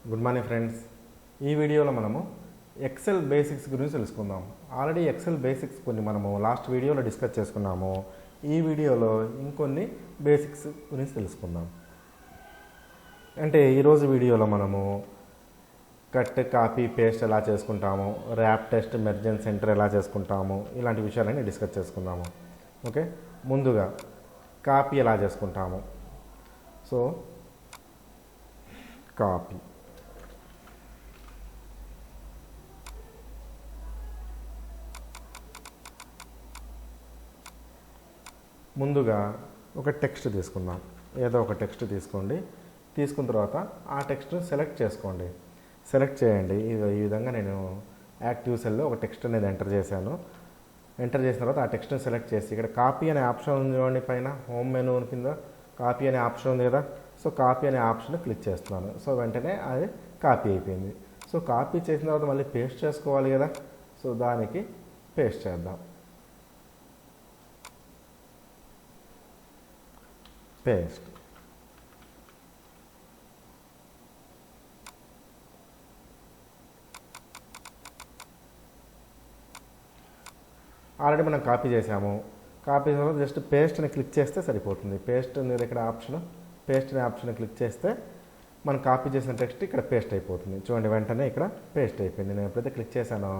Good morning friends. ఈ వీడియోలో మనము ఎక్సెల్ బేసిక్స్ గురించి తెలుసుకుందాం. ఆల్రెడీ ఎక్సెల్ బేసిక్స్ కొన్ని మనము లాస్ట్ వీడియోలో డిస్కస్ చేసుకున్నాము. ఈ వీడియోలో ఇంకొన్ని బేసిక్స్ గురించి తెలుసుకుందాం. అంటే ఈరోజు వీడియోలో మనము కట్, కాపీ, పేస్ట్ ఎలా చేసుకుంటాము, ర్యాప్ టెస్ట్, మెర్జెన్స్ సెంటర్ ఎలా చేసుకుంటాము, ఇలాంటి విషయాలన్నీ డిస్కస్ చేసుకుందాము. ఓకే, ముందుగా కాపీ ఎలా చేసుకుంటాము. సో కాపీ ముందుగా ఒక టెక్స్ట్ తీసుకుందాం. ఏదో ఒక టెక్స్ట్ తీసుకోండి. తీసుకున్న తర్వాత ఆ టెక్స్ట్ని సెలెక్ట్ చేసుకోండి. సెలెక్ట్ చేయండి. ఈ విధంగా నేను యాక్టివ్ సెల్లో ఒక టెక్స్ట్ అనేది ఎంటర్ చేశాను. ఎంటర్ చేసిన తర్వాత ఆ టెక్స్ట్ని సెలెక్ట్ చేసి ఇక్కడ కాపీ అనే ఆప్షన్ ఉంది చూడండి, పైన హోమ్ మెనూ కింద కాపీ అనే ఆప్షన్ ఉంది కదా. సో కాపీ అనే ఆప్షన్ క్లిక్ చేస్తున్నాను. సో వెంటనే అది కాపీ అయిపోయింది. సో కాపీ చేసిన తర్వాత మళ్ళీ పేస్ట్ చేసుకోవాలి కదా. సో దానికి పేస్ట్ చేద్దాం. పేస్ట్. ఆల్రెడీ మనం కాపీ చేసాము. కాపీ చేసిన తర్వాత జస్ట్ పేస్ట్ అని క్లిక్ చేస్తే సరిపోతుంది. పేస్ట్ అనేది ఇక్కడ ఆప్షన్, పేస్ట్ అనే ఆప్షన్ క్లిక్ చేస్తే మనం కాపీ చేసిన టెక్స్ట్ ఇక్కడ పేస్ట్ అయిపోతుంది. చూడండి, వెంటనే ఇక్కడ పేస్ట్ అయిపోయింది. నేను ఎప్పుడైతే క్లిక్ చేశానో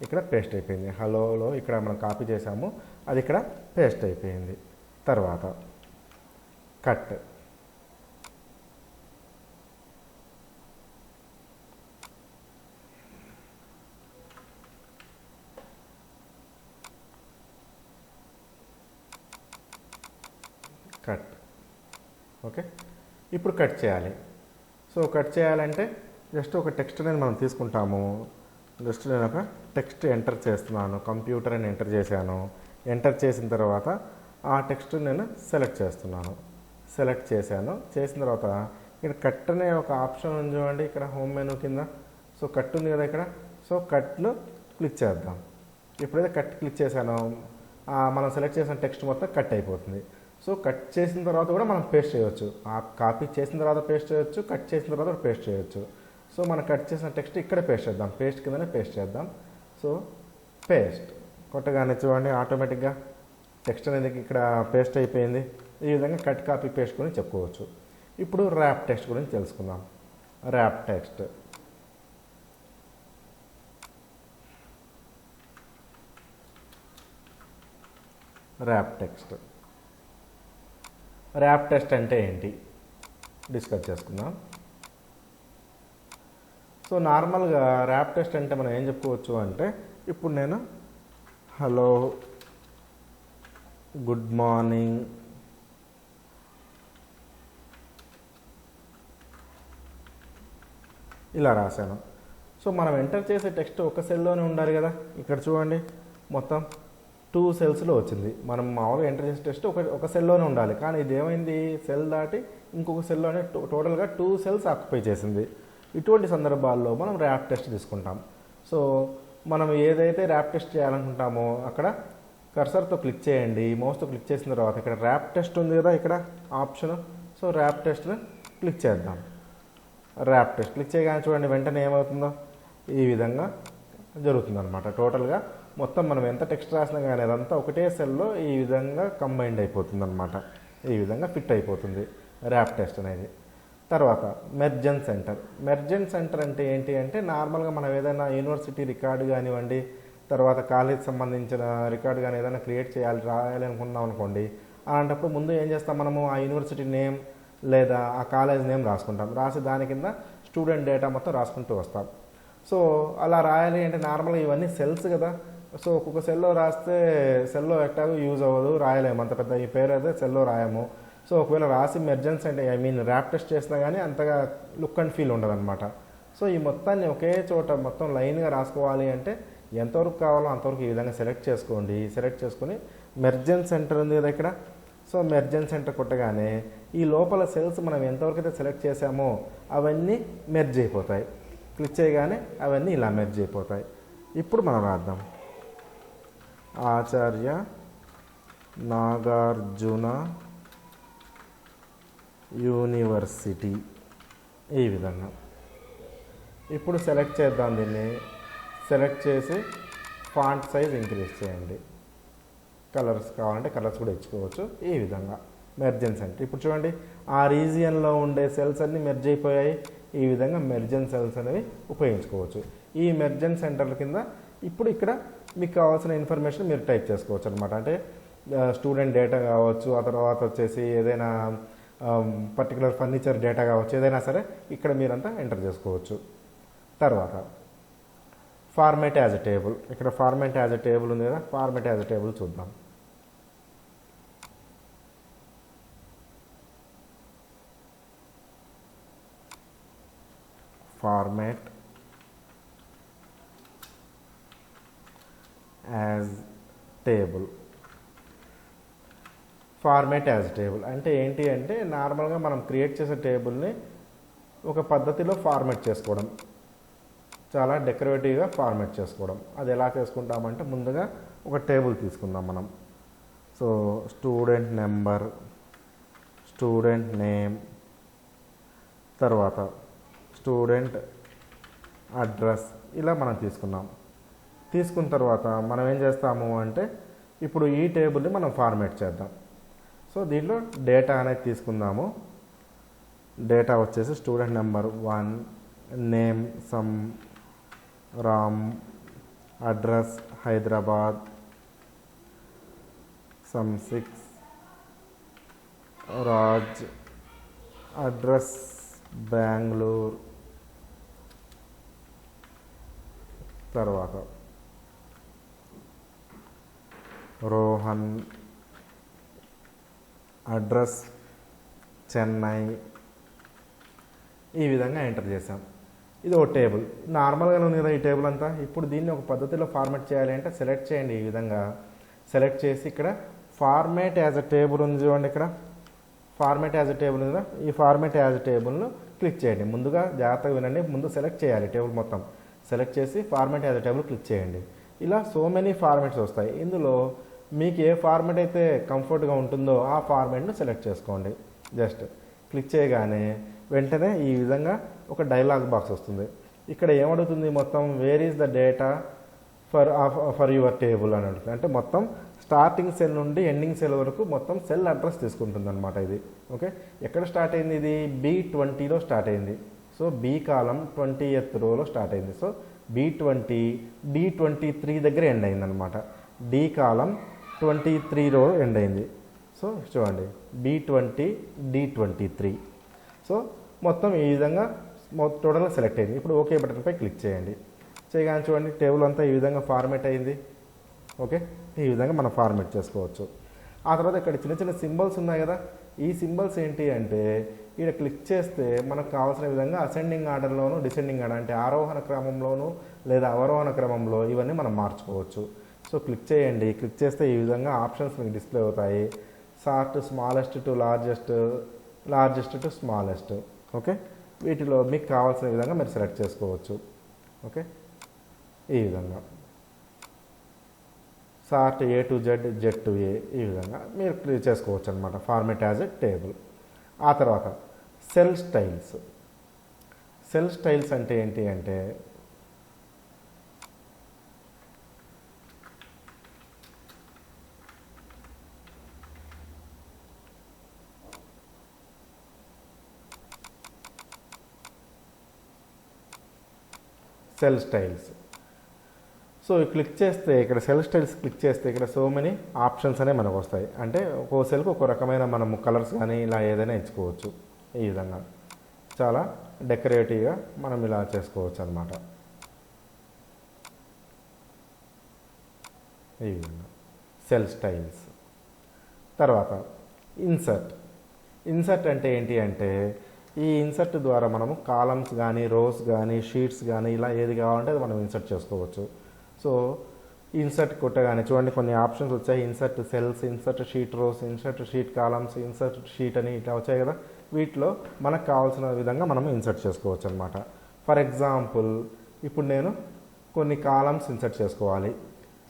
ఇక్కడ పేస్ట్ అయిపోయింది. హలోలో ఇక్కడ మనం కాపీ చేసాము, అది ఇక్కడ పేస్ట్ అయిపోయింది. తర్వాత కట్. కట్. ఓకే, ఇప్పుడు కట్ చేయాలి. సో కట్ చేయాలంటే జస్ట్ ఒక టెక్స్ట్ అనేది మనం తీసుకుంటాము. జస్ట్ నేను ఒక టెక్స్ట్ ఎంటర్ చేస్తున్నాను. కంప్యూటర్ అని ఎంటర్ చేశాను. ఎంటర్ చేసిన తర్వాత ఆ టెక్స్ట్ నేను సెలెక్ట్ చేస్తున్నాను. సెలెక్ట్ చేశాను. చేసిన తర్వాత ఇక్కడ కట్ అనే ఒక ఆప్షన్ ఉంది చూడండి, ఇక్కడ హోమ్ మెనూ కింద. సో కట్ ఉంది కదా ఇక్కడ. సో కట్లు క్లిక్ చేద్దాం. ఎప్పుడైతే కట్ క్లిక్ చేశానో మనం సెలెక్ట్ చేసిన టెక్స్ట్ మొత్తం కట్ అయిపోతుంది. సో కట్ చేసిన తర్వాత కూడా మనం పేస్ట్ చేయవచ్చు. కాపీ చేసిన తర్వాత పేస్ట్ చేయొచ్చు, కట్ చేసిన తర్వాత పేస్ట్ చేయొచ్చు. సో మనం కట్ చేసిన టెక్స్ట్ ఇక్కడే పేస్ట్ చేద్దాం. పేస్ట్ కిందనే పేస్ట్ చేద్దాం. సో పేస్ట్ కొట్టగానే చూడండి, ఆటోమేటిక్గా టెక్స్ట్ అనేది ఇక్కడ పేస్ట్ అయిపోయింది. ఈ విధంగా కట్, కాపీ, పేస్ట్ గురించి చెప్పుకోవచ్చు. ఇప్పుడు ర్యాప్ టెక్స్ట్ గురించి తెలుసుకుందాం. Wrap text. Wrap text. Wrap test అంటే ఏంటి డిస్కస్ చేసుకుందాం. సో నార్మల్గా ర్యాప్ టెస్ట్ అంటే మనం ఏం చెప్పుకోవచ్చు అంటే, ఇప్పుడు నేను హలో, గుడ్ మార్నింగ్, ఇలా రాశాను. సో మనం ఎంటర్ చేసే టెక్స్ట్ ఒక సెల్లోనే ఉండాలి కదా. ఇక్కడ చూడండి, మొత్తం 2 సెల్స్లో వచ్చింది. మనం మామూలుగా ఎంటర్ చేసే టెక్స్ట్ ఒక సెల్లోనే ఉండాలి. కానీ ఇది ఏమైంది, సెల్ దాటి ఇంకొక సెల్లోనే టోటల్గా 2 సెల్స్ ఆక్యుపై చేసింది. ఇటువంటి సందర్భాల్లో మనం ర్యాప్ టెస్ట్ తీసుకుంటాం. సో మనం ఏదైతే ర్యాప్ టెస్ట్ చేయాలనుకుంటామో అక్కడ కర్సర్తో క్లిక్ చేయండి. మౌస్తో క్లిక్ చేసిన తర్వాత ఇక్కడ ర్యాప్ టెస్ట్ ఉంది కదా, ఇక్కడ ఆప్షన్. సో ర్యాప్ టెస్ట్ని క్లిక్ చేద్దాం. ర్యాప్ టెస్ట్ క్లిక్ చేయగానే చూడండి, వెంటనే ఏమవుతుందో ఈ విధంగా జరుగుతుంది అనమాట. టోటల్గా మొత్తం మనం ఎంత టెక్స్ట్ రాసినా కానీ అదంతా ఒకటే సెల్లో ఈ విధంగా కంబైండ్ అయిపోతుంది అనమాట. ఈ విధంగా ఫిట్ అయిపోతుంది ర్యాప్ టెస్ట్ అనేది. తర్వాత మెర్జెన్స్ సెంటర్. మెర్జెన్స్ సెంటర్ అంటే ఏంటి అంటే, నార్మల్గా మనం ఏదైనా యూనివర్సిటీ రికార్డు కానివ్వండి, తర్వాత కాలేజ్ సంబంధించిన రికార్డు కానీ ఏదైనా క్రియేట్ చేయాలి, రాయాలి అనుకున్నాం అనుకోండి. అలాంటప్పుడు ముందు ఏం చేస్తాం, మనము ఆ యూనివర్సిటీ నేమ్ లేదా ఆ కాలేజ్ నేమ్ రాసుకుంటాం. రాసి దాని కింద స్టూడెంట్ డేటా మొత్తం రాసుకుంటూ వస్తాం. సో అలా రాయాలి అంటే నార్మల్గా ఇవన్నీ సెల్స్ కదా. సో ఒక్కొక్క సెల్లో రాస్తే సెల్లో ఎట్టాగో యూజ్ అవ్వదు, రాయలేము. అంత పెద్ద ఈ పేరు అయితే సెల్లో రాయము. సో ఒకవేళ రాసి మెర్జెన్స్ అంటే ర్యాప్ టెస్ట్ చేసినా కానీ అంతగా లుక్ అండ్ ఫీల్ ఉండదు అనమాట. సో ఈ మొత్తాన్ని ఒకే చోట మొత్తం లైన్గా రాసుకోవాలి అంటే ఎంతవరకు కావాలో అంతవరకు ఈ విధంగా సెలెక్ట్ చేసుకోండి. సెలెక్ట్ చేసుకొని మెర్జెన్స్ సెంటర్ ఉంది కదా ఇక్కడ. సో మెర్జెన్స్ సెంటర్ కొట్టగానే ఈ లోపల సెల్స్ మనం ఎంతవరకు అయితే సెలెక్ట్ చేసామో అవన్నీ మెర్జ్ అయిపోతాయి. క్లిక్ చేయగానే అవన్నీ ఇలా మెర్జ్ అయిపోతాయి. ఇప్పుడు మనం రాద్దాం. ఆచార్య నాగార్జున యూనివర్సిటీ, ఈ విధంగా ఇప్పుడు సెలెక్ట్ చేద్దాం దీన్ని. సెలెక్ట్ చేసి ఫాంట్ సైజ్ ఇంక్రీజ్ చేయండి. కలర్స్ కావాలంటే కలర్స్ కూడా ఇచ్చుకోవచ్చు. ఈ విధంగా మెర్జెన్ సెంటర్. ఇప్పుడు చూడండి ఆ రీజియన్లో ఉండే సెల్స్ అన్నీ మెర్జ్ అయిపోయాయి. ఈ విధంగా మెర్జెన్ సెల్స్ అనేవి ఉపయోగించుకోవచ్చు. ఈ మెర్జెన్ సెంటర్ల కింద ఇప్పుడు ఇక్కడ మీకు కావాల్సిన ఇన్ఫర్మేషన్ మీరు టైప్ చేసుకోవచ్చు అనమాట. అంటే స్టూడెంట్ డేటా కావచ్చు, ఆ తర్వాత వచ్చేసి ఏదైనా పర్టికులర్ ఫర్నిచర్ డేటా కావచ్చు, ఏదైనా సరే ఇక్కడ మీరంతా ఎంటర్ చేసుకోవచ్చు. తర్వాత ఫార్మాట్ యాజ్ ఎ టేబుల్. ఇక్కడ ఫార్మాట్ యాజ్ ఎ టేబుల్ ఉంది కదా, ఫార్మాట్ యాజ్ ఎ టేబుల్ చూద్దాం. Format as table. Format as table అంటే ఏంటి అంటే నార్మల్గా మనం క్రియేట్ చేసే టేబుల్ని ఒక పద్ధతిలో ఫార్మాట్ చేసుకోవడం, చాలా డెకరేటివ్గా ఫార్మాట్ చేసుకోవడం. అది ఎలా చేసుకుంటామంటే ముందుగా ఒక టేబుల్ తీసుకుందాం మనం. So student number, student name, తర్వాత స్టూడెంట్ అడ్రస్, ఇలా మనం తీసుకున్న తర్వాత మనం ఏం చేస్తాము అంటే ఇప్పుడు ఈ టేబుల్ని మనం ఫార్మాట్ చేద్దాం. సో దీంట్లో డేటా అనేది తీసుకుందాము. డేటా వచ్చేసి student number 1, name some Ram, address Hyderabad, some 6 Raj, address Bengaluru, తర్వాత రోహన్, అడ్రస్ చెన్నై. ఈ విధంగా ఎంటర్ చేసాం. ఇది ఒక టేబుల్. నార్మల్గానే ఉంది కదా ఈ టేబుల్ అంతా. ఇప్పుడు దీన్ని ఒక పద్ధతిలో ఫార్మాట్ చేయాలి అంటే సెలెక్ట్ చేయండి. ఈ విధంగా సెలెక్ట్ చేసి ఇక్కడ ఫార్మాట్ యాజ్ అ టేబుల్ ఉంది చూడండి. ఇక్కడ ఫార్మాట్ యాజ్ అ టేబుల్ ఉంది కదా, ఈ ఫార్మాట్ యాజ్ అ టేబుల్ను క్లిక్ చేయండి. ముందుగా జాగ్రత్తగా వినండి, ముందు సెలెక్ట్ చేయాలి టేబుల్ మొత్తం. సెలెక్ట్ చేసి format as a table click చేయండి. ఇలా సో మెనీ ఫార్మాట్స్ వస్తాయి. ఇందులో మీకు ఏ ఫార్మాట్ అయితే కంఫర్ట్గా ఉంటుందో ఆ ఫార్మాట్ను సెలెక్ట్ చేసుకోండి. జస్ట్ క్లిక్ చేయగానే వెంటనే ఈ విధంగా ఒక డైలాగ్ బాక్స్ వస్తుంది. ఇక్కడ ఏమడుగుతుంది, మొత్తం where is the data for your table అని అడుగుతుంది. అంటే మొత్తం స్టార్టింగ్ సెల్ నుండి ఎండింగ్ సెల్ వరకు మొత్తం సెల్ అడ్రస్ తీసుకుంటుంది అనమాట ఇది. ఓకే, ఎక్కడ స్టార్ట్ అయింది? ఇది B20లో స్టార్ట్ అయింది. సో బి కాలం 20th రోలో స్టార్ట్ అయింది. సో B20 D23 దగ్గర ఎండ్ అయింది అనమాట. డి కాలం 23 రో ఎండ్ అయింది. సో చూడండి B20 D23. సో మొత్తం ఈ విధంగా టోటల్గా సెలెక్ట్ అయింది. ఇప్పుడు ఓకే బటన్పై క్లిక్ చేయండి. చేయగానే చూడండి టేబుల్ అంతా ఈ విధంగా ఫార్మాట్ అయింది. ఓకే, ఈ విధంగా మనం ఫార్మాట్ చేసుకోవచ్చు. ఆ తర్వాత ఇక్కడ చిన్న చిన్న సింబల్స్ ఉన్నాయి కదా, ఈ సింబల్స్ ఏంటి అంటే ఇక్కడ క్లిక్ చేస్తే మనకు కావాల్సిన విధంగా అసెండింగ్ ఆర్డర్లోను, డిసెండింగ్ ఆర్డర్ అంటే ఆరోహణ క్రమంలోను లేదా అవరోహణ క్రమంలో ఇవన్నీ మనం మార్చుకోవచ్చు. సో క్లిక్ చేయండి. క్లిక్ చేస్తే ఈ విధంగా ఆప్షన్స్ మీకు డిస్ప్లే అవుతాయి. Sort smallest to largest, largest to smallest. Okay, వీటిలో మీకు కావాల్సిన విధంగా మీరు సెలెక్ట్ చేసుకోవచ్చు. ఓకే, ఈ విధంగా sort A to Z, Z to A, ఈ విధంగా మీరు క్లిక్ చేసుకోవచ్చు అనమాట ఫార్మాట్ యాజ్ ఎ టేబుల్. ఆ తర్వాత సెల్ స్టైల్స్. సెల్ స్టైల్స్ అంటే ఏంటి అంటే సెల్ స్టైల్స్. సో క్లిక్ చేస్తే ఇక్కడ సెల్ స్టైల్స్ క్లిక్ చేస్తే ఇక్కడ సో మెనీ ఆప్షన్స్ అనేవి మనకు వస్తాయి. అంటే ఒక్కో సెల్కి ఒక్కో రకమైన మనము కలర్స్ కానీ ఇలా ఏదైనా ఇచ్చుకోవచ్చు. ఈ విధంగా చాలా డెకరేటివ్గా మనం ఇలా చేసుకోవచ్చు అనమాట. ఈ విధంగా సెల్ స్టైల్స్. తర్వాత ఇన్సర్ట్. ఇన్సర్ట్ అంటే ఏంటి అంటే ఈ ఇన్సర్ట్ ద్వారా మనము కాలమ్స్ కానీ, రోస్ కానీ, షీట్స్ కానీ ఇలా ఏది కావాలంటే అది మనం ఇన్సర్ట్ చేసుకోవచ్చు. సో ఇన్సర్ట్ కొట్టగానే చూడండి కొన్ని ఆప్షన్స్ వచ్చాయి. Insert cells, insert sheet rows, insert sheet columns, insert sheet అని ఇట్లా వచ్చాయి కదా. వీటిలో మనకు కావాల్సిన విధంగా మనం ఇన్సర్ట్ చేసుకోవచ్చు అనమాట. ఫర్ ఎగ్జాంపుల్ ఇప్పుడు నేను కొన్ని కాలమ్స్ ఇన్సర్ట్ చేసుకోవాలి.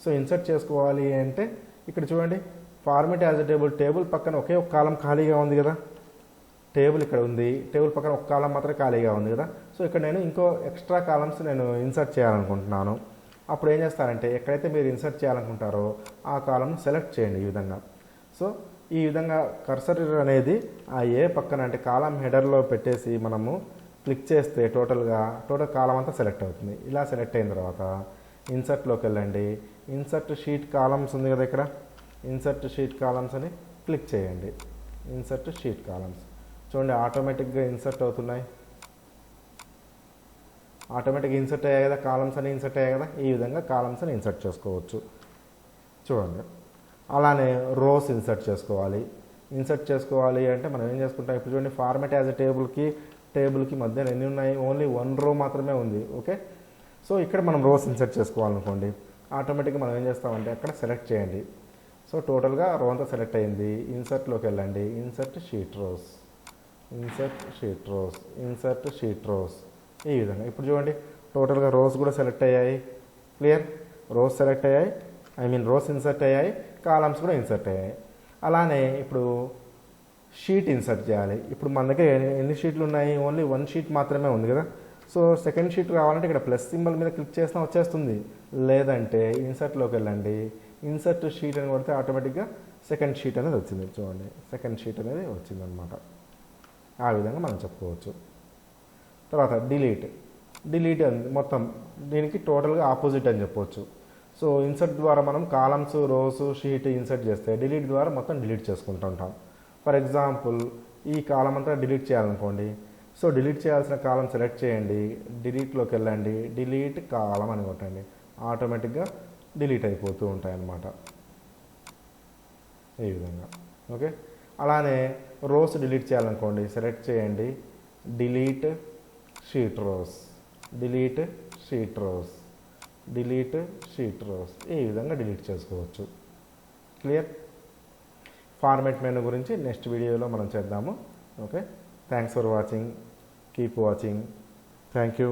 సో ఇన్సర్ట్ చేసుకోవాలి అంటే ఇక్కడ చూడండి format as a table, table పక్కన ఒకే ఒక కాలం ఖాళీగా ఉంది కదా. టేబుల్ ఇక్కడ ఉంది, టేబుల్ పక్కన ఒక కాలం మాత్రమే ఖాళీగా ఉంది కదా. సో ఇక్కడ నేను ఇంకో ఎక్స్ట్రా కాలమ్స్ నేను ఇన్సర్ట్ చేయాలనుకుంటున్నాను. అప్పుడు ఏం చేస్తారంటే ఎక్కడైతే మీరు ఇన్సర్ట్ చేయాలనుకుంటారో ఆ కాలంను సెలెక్ట్ చేయండి ఈ విధంగా. సో ఈ విధంగా కర్సర్ అనేది ఆ ఏ పక్కన అంటే కాలం హెడర్లో పెట్టేసి మనము క్లిక్ చేస్తే టోటల్ కాలం అంతా సెలెక్ట్ అవుతుంది. ఇలా సెలెక్ట్ అయిన తర్వాత ఇన్సర్ట్లోకి వెళ్ళండి. ఇన్సర్ట్ షీట్ కాలమ్స్ ఉంది కదా, ఇక్కడ ఇన్సర్ట్ షీట్ కాలమ్స్ అని క్లిక్ చేయండి. ఇన్సర్ట్ షీట్ కాలమ్స్ చూడండి, ఆటోమేటిక్గా ఇన్సర్ట్ అవుతున్నాయి. ఆటోమేటిక్గా ఇన్సర్ట్ అయ్యాయి కదా, కాలమ్స్ అని ఇన్సర్ట్ అయ్యాయి కదా. ఈ విధంగా కాలమ్స్ అని ఇన్సర్ట్ చేసుకోవచ్చు చూడండి. అలానే రోస్ ఇన్సర్ట్ చేసుకోవాలి. ఇన్సర్ట్ చేసుకోవాలి అంటే మనం ఏం చేసుకుంటాం, ఇప్పుడు చూడండి ఫార్మాట్ యాజ్ ఎ టేబుల్కి మధ్యన ఎన్ని ఉన్నాయి, ఓన్లీ 1 రో మాత్రమే ఉంది. ఓకే, సో ఇక్కడ మనం రోస్ ఇన్సర్ట్ చేసుకోవాలనుకోండి, ఆటోమేటిక్గా మనం ఏం చేస్తామంటే అక్కడ సెలెక్ట్ చేయండి. సో టోటల్గా రో అంతా సెలెక్ట్ అయింది. ఇన్సర్ట్లోకి వెళ్ళండి. Insert sheet rows, insert sheet rows, insert sheet rows. ఈ విధంగా ఇప్పుడు చూడండి టోటల్గా రోస్ కూడా సెలెక్ట్ అయ్యాయి. క్లియర్, రోస్ సెలెక్ట్ అయ్యాయి, రోస్ ఇన్సర్ట్ అయ్యాయి, కాలమ్స్ కూడా ఇన్సర్ట్ అయ్యాయి. అలానే ఇప్పుడు షీట్ ఇన్సర్ట్ చేయాలి. ఇప్పుడు మన దగ్గర ఎన్ని షీట్లు ఉన్నాయి, ఓన్లీ 1 షీట్ మాత్రమే ఉంది కదా. సో సెకండ్ షీట్ రావాలంటే ఇక్కడ ప్లస్ సింబల్ మీద క్లిక్ చేసినా వచ్చేస్తుంది, లేదంటే ఇన్సర్ట్లోకి వెళ్ళండి. ఇన్సర్ట్ షీట్ అని కొడితే ఆటోమేటిక్గా సెకండ్ షీట్ అనేది వచ్చింది. చూడండి సెకండ్ షీట్ అనేది వచ్చిందనమాట. ఆ విధంగా మనం చెప్పుకోవచ్చు. తర్వాత డిలీట్ మొత్తం దీనికి టోటల్గా ఆపోజిట్ అని చెప్పవచ్చు. సో ఇన్సర్ట్ ద్వారా మనం కాలమ్స్, రోస్, షీట్ ఇన్సర్ట్ చేస్తే డిలీట్ ద్వారా మొత్తం డిలీట్ చేసుకుంటూ ఉంటాం. ఫర్ ఎగ్జాంపుల్ ఈ కాలం అంతా డిలీట్ చేయాలనుకోండి. సో డిలీట్ చేయాల్సిన కాలం సెలెక్ట్ చేయండి, డిలీట్లోకి వెళ్ళండి, డిలీట్ కాలం అని కొట్టండి, ఆటోమేటిక్గా డిలీట్ అయిపోతూ ఉంటాయి అన్నమాట ఈ విధంగా. ఓకే, అలానే రోస్ డిలీట్ చేయాలనుకోండి, సెలెక్ట్ చేయండి, delete sheet rows, delete sheet rows, delete sheet rows. ఈ విధంగా డిలీట్ చేసుకోవచ్చు. క్లియర్. ఫార్మాట్ మెనూ గురించి నెక్స్ట్ వీడియోలో మనం చేద్దాము. Okay, thanks for watching, keep watching, thank you.